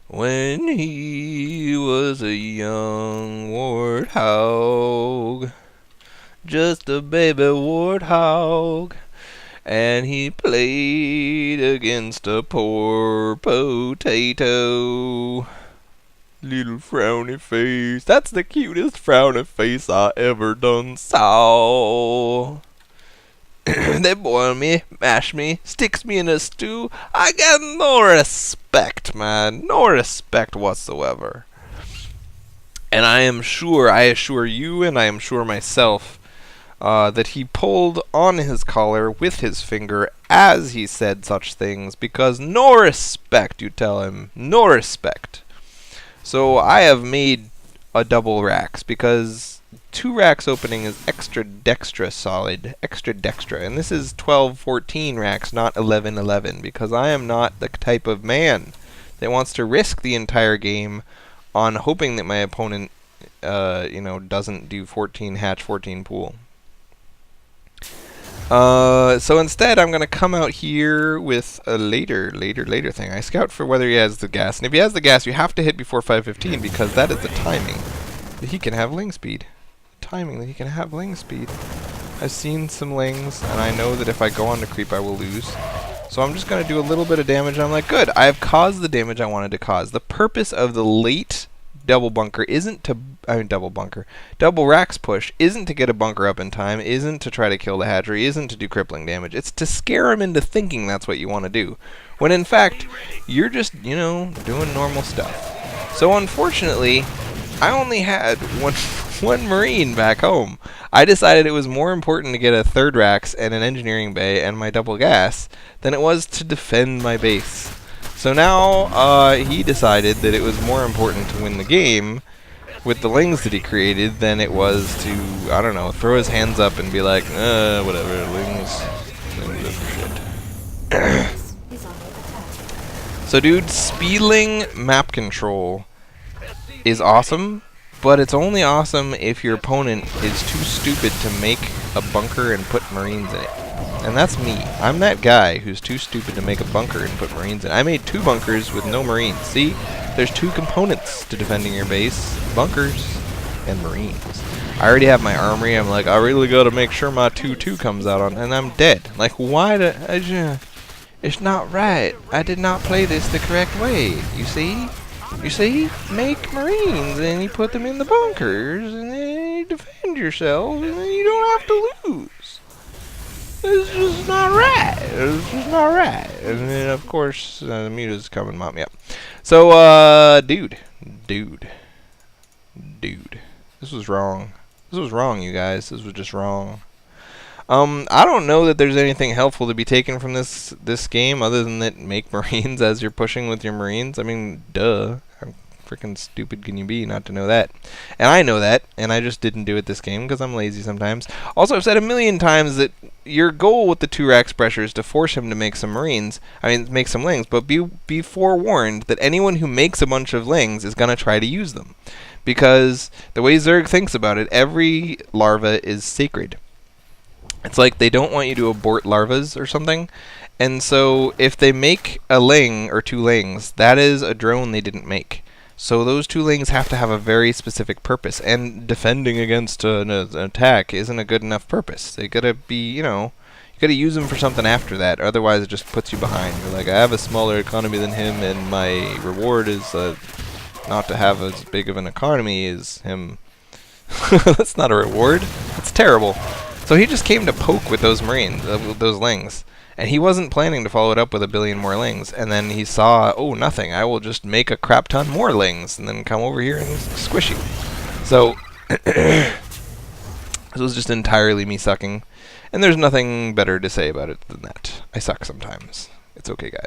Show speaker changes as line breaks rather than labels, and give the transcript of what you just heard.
When he was a young warthog, just a baby warthog, and he played against a poor potato. Little frowny face. That's the cutest frowny face I ever done saw. They boil me, mash me, sticks me in a stew. I get no respect, man. No respect whatsoever. And I assure you, and I am sure myself, that he pulled on his collar with his finger as he said such things, because no respect, you tell him. No respect. So I have made a double racks, because 2 racks opening is extra dextra solid, extra dextra, and this is 12-14 racks, not 11-11, because I am not the type of man that wants to risk the entire game on hoping that my opponent, doesn't do 14 hatch, 14 pool. So instead, I'm gonna come out here with a later thing. I scout for whether he has the gas, and if he has the gas, you have to hit before 5:15, because that is the timing that he can have ling speed. Timing that he can have ling speed. I've seen some lings, and I know that if I go on to creep, I will lose. So I'm just gonna do a little bit of damage. And I'm like, good, I have caused the damage I wanted to cause. The purpose of the late double racks push isn't to get a bunker up in time, isn't to try to kill the hatchery, isn't to do crippling damage. It's to scare him into thinking that's what you want to do, when in fact you're just doing normal stuff. So unfortunately, I only had one marine back home. I decided it was more important to get a 3rd racks and an engineering bay and my double gas than it was to defend my base. So now he decided that it was more important to win the game with the lings that he created than it was to, I don't know, throw his hands up and be like, whatever, lings are shit. So dude, speedling map control is awesome, but it's only awesome if your opponent is too stupid to make a bunker and put marines in it. And that's me. I'm that guy who's too stupid to make a bunker and put marines in. I made 2 bunkers with no marines. See? There's 2 components to defending your base. Bunkers and marines. I already have my armory. I'm like, I really gotta make sure my 2-2 comes out on, and I'm dead. Like, why it's not right. I did not play this the correct way. You see? You see? Make marines, and you put them in the bunkers, and then you defend yourself, and then you don't have to lose. It's just not right. It's just not right. And then, of course, the muta's come and mop me up. So, dude. This was wrong. This was wrong, you guys. This was just wrong. I don't know that there's anything helpful to be taken from this game other than that make marines as you're pushing with your marines. I mean, duh. How freaking stupid can you be not to know that? And I know that, and I just didn't do it this game because I'm lazy sometimes. Also, I've said a million times that your goal with the 2 racks pressure is to force him to make some marines. I mean, make some lings, but be forewarned that anyone who makes a bunch of lings is going to try to use them. Because the way Zerg thinks about it, every larva is sacred. It's like they don't want you to abort larvas or something. And so if they make a ling or 2 lings, that is a drone they didn't make. So those 2 lings have to have a very specific purpose. And defending against an attack isn't a good enough purpose. They gotta be, you gotta use them for something after that. Otherwise it just puts you behind. You're like, I have a smaller economy than him, and my reward is not to have as big of an economy as him. That's not a reward. That's terrible. So he just came to poke with those marines, with those lings. And he wasn't planning to follow it up with a billion more lings. And then he saw, oh, nothing. I will just make a crap ton more lings and then come over here and squish you. So, this was just entirely me sucking. And there's nothing better to say about it than that. I suck sometimes. It's okay, guys.